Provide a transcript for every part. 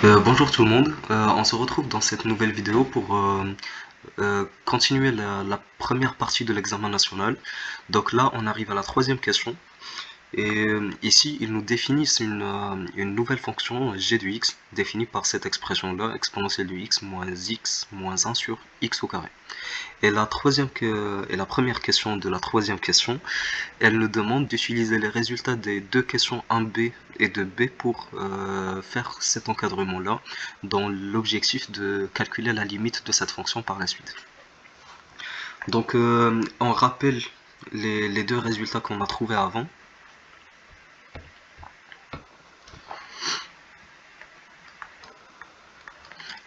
Bonjour tout le monde. On se retrouve dans cette nouvelle vidéo pour continuer la première partie de l'examen national. Donc là, on arrive à la troisième question. Et ici, ils nous définissent une nouvelle fonction g de x, définie par cette expression-là, exponentielle de x moins 1 sur x au carré. Et la première question de la troisième question, elle nous demande d'utiliser les résultats des deux questions 1b et 2b pour faire cet encadrement-là, dans l'objectif de calculer la limite de cette fonction par la suite. Donc, on rappelle les deux résultats qu'on a trouvés avant.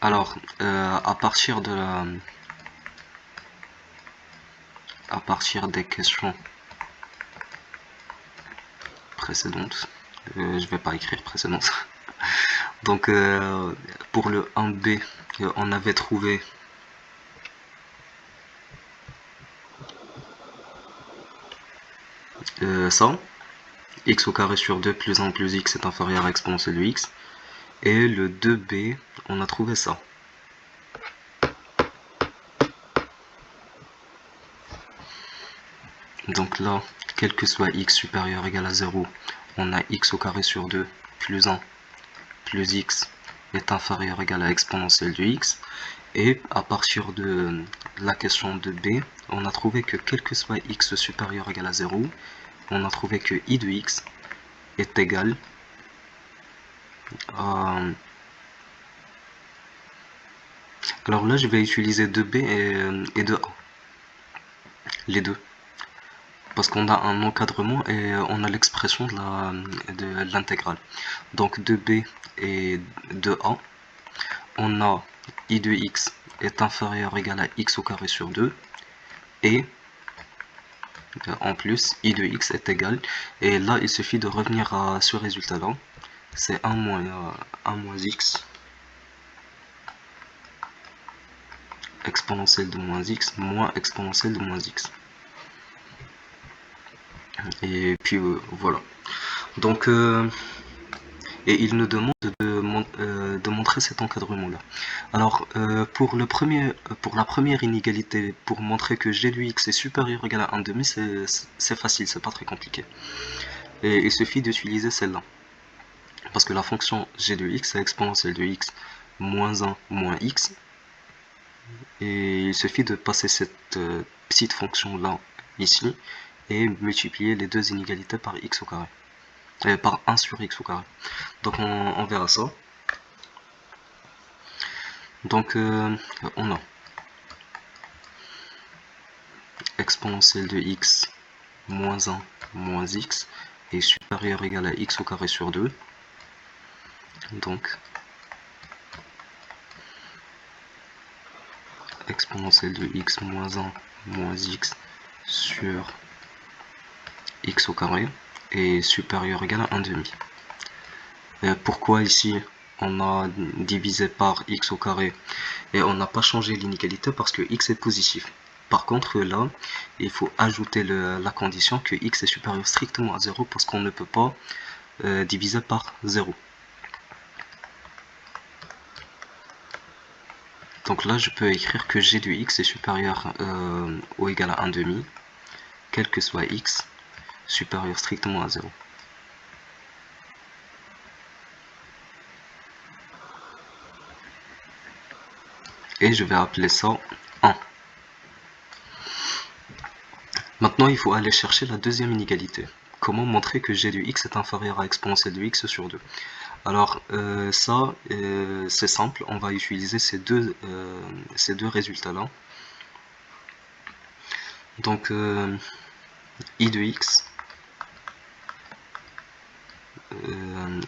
Alors, à partir des questions précédentes, je vais pas écrire précédentes. Donc, pour le 1b, on avait trouvé ça, x au carré sur 2 plus 1 plus x est inférieur à exponentielle de x. Et le 2b, on a trouvé ça. Donc là, quel que soit x supérieur ou égal à 0, on a x au carré sur 2 plus 1 plus x est inférieur ou égal à exponentielle de x. Et à partir de la question de b, on a trouvé que quel que soit x supérieur ou égal à 0, on a trouvé que i de x est égal à... Alors là, je vais utiliser 2b et 2a, les deux. Parce qu'on a un encadrement et on a l'expression de l'intégrale. Donc 2b et 2a, on a i de x est inférieur ou égal à x au carré sur 2, et en plus i de x est égal, et là il suffit de revenir à ce résultat là, c'est 1 moins x exponentielle de moins x moins exponentielle de moins x. Et puis voilà. Donc et il nous demande de montrer cet encadrement là. Alors pour la première inégalité, pour montrer que g de x est supérieur ou égal à 1,5, c'est facile, c'est pas très compliqué. Et il suffit d'utiliser celle-là, parce que la fonction g de x est exponentielle de x moins 1 moins x, et il suffit de passer cette petite fonction là ici et multiplier les deux inégalités par x au carré, par 1 sur x au carré. Donc on verra ça. Donc on a exponentielle de x moins 1 moins x est supérieur ou égal à x au carré sur 2. Donc exponentielle de x moins 1 moins x sur x au carré est supérieur ou égal à 1,5. Pourquoi ici on a divisé par x au carré et on n'a pas changé l'inégalité? Parce que x est positif. Par contre là, il faut ajouter la condition que x est supérieur strictement à 0, parce qu'on ne peut pas diviser par 0. Donc là, je peux écrire que g de x est supérieur ou égal à 1,5, quel que soit x, supérieur strictement à 0. Et je vais appeler ça 1. Maintenant, il faut aller chercher la deuxième inégalité. Comment montrer que g de x est inférieur à exponentielle de x sur 2? Alors ça, c'est simple, on va utiliser ces deux résultats-là. Donc i de x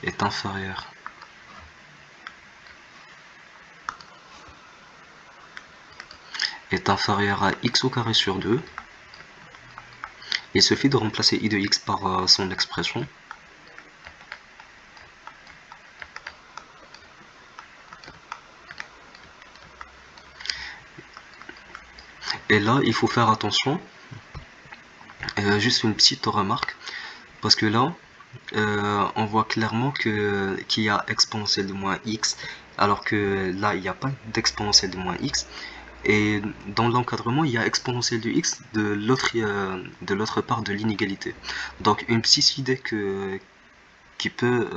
est inférieur à x au carré sur 2. Il suffit de remplacer i de x par son expression. Et là, il faut faire attention. Juste une petite remarque, parce que là, on voit clairement qu'il y a exponentielle de moins x, alors que là, il n'y a pas d'exponentielle de moins x. Et dans l'encadrement, il y a exponentielle de x de l'autre part de l'inégalité. Donc une petite idée qui peut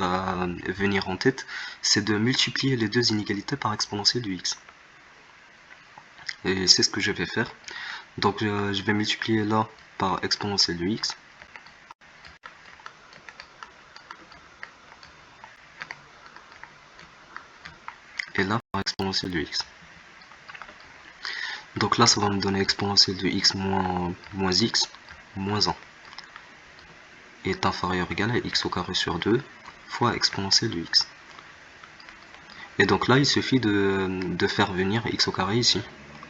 venir en tête, c'est de multiplier les deux inégalités par exponentielle de x. Et c'est ce que je vais faire. Donc je vais multiplier là par exponentielle de x. Et là par exponentielle de x. Donc là, ça va me donner exponentielle de x moins x moins 1 est inférieur ou égal à x au carré sur 2 fois exponentielle de x. Et donc là, il suffit de faire venir x au carré ici,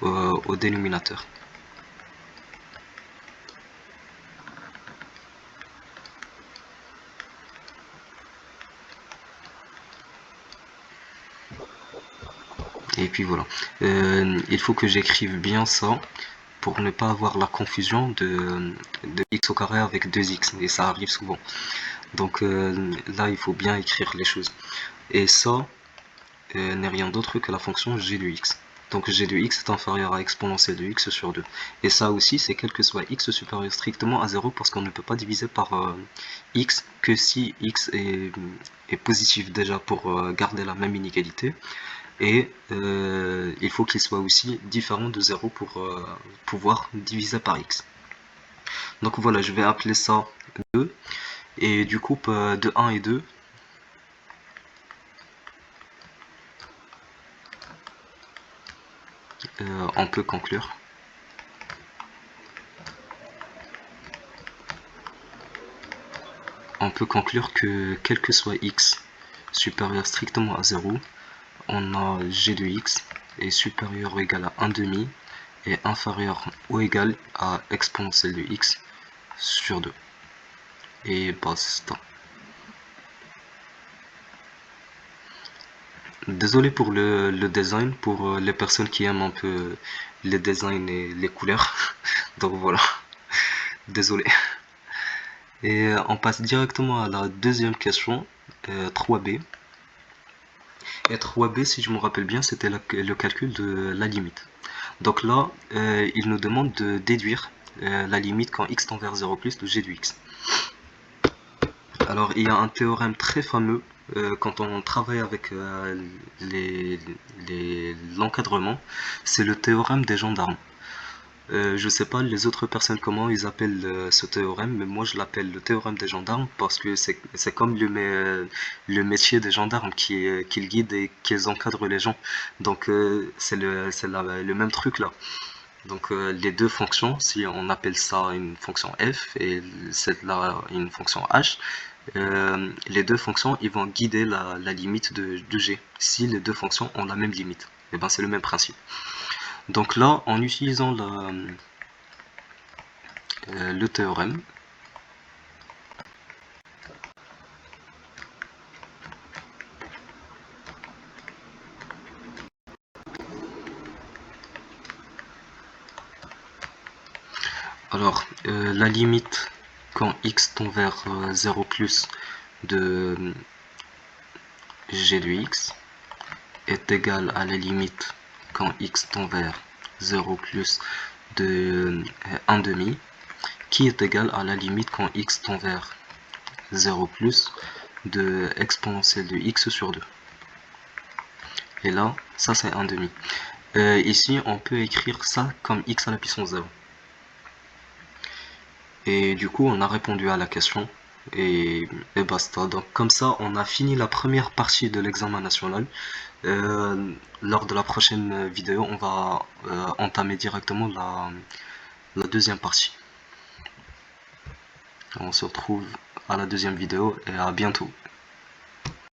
au dénominateur. Et puis voilà. Il faut que j'écrive bien ça pour ne pas avoir la confusion de x au carré avec 2x, et ça arrive souvent. Donc là, il faut bien écrire les choses. Et ça n'est rien d'autre que la fonction g de x. Donc g de x est inférieur à exponentielle de x sur 2. Et ça aussi, c'est quel que soit x supérieur strictement à 0, parce qu'on ne peut pas diviser par x que si x est positif déjà pour garder la même inégalité. Et il faut qu'il soit aussi différent de 0 pour pouvoir diviser par x. Donc voilà, je vais appeler ça 2. Et du coup, de 1 et 2, on peut conclure. On peut conclure que quel que soit x supérieur strictement à 0, on a g de x est supérieur ou égal à 1 demi et inférieur ou égal à exponentielle de x sur 2. Et basta. Désolé pour le design, pour les personnes qui aiment un peu les designs et les couleurs. Donc voilà, désolé. Et on passe directement à la deuxième question, 3b. Et 3b, si je me rappelle bien, c'était le calcul de la limite. Donc là, il nous demande de déduire la limite quand x tend vers 0 plus de g de x. Alors il y a un théorème très fameux quand on travaille avec l'encadrement, c'est le théorème des gendarmes. Je sais pas les autres personnes comment ils appellent ce théorème, mais moi je l'appelle le théorème des gendarmes parce que c'est comme le métier des gendarmes qu'ils guident et qu'ils encadrent les gens. Donc le même truc là. Donc les deux fonctions, si on appelle ça une fonction f et cette-là une fonction h, les deux fonctions ils vont guider la limite de g si les deux fonctions ont la même limite. Et ben c'est le même principe. Donc là, en utilisant le théorème, alors la limite quand x tend vers 0 plus de g de x est égale à la limite quand x tend vers 0 plus de 1 demi, qui est égal à la limite quand x tend vers 0 plus de exponentielle de x sur 2. Et là, ça c'est 1 demi. Ici, on peut écrire ça comme x à la puissance 0. Et du coup, on a répondu à la question. Et basta. Donc comme ça, on a fini la première partie de l'examen national. Lors de la prochaine vidéo, on va entamer directement la deuxième partie. On se retrouve à la deuxième vidéo et à bientôt.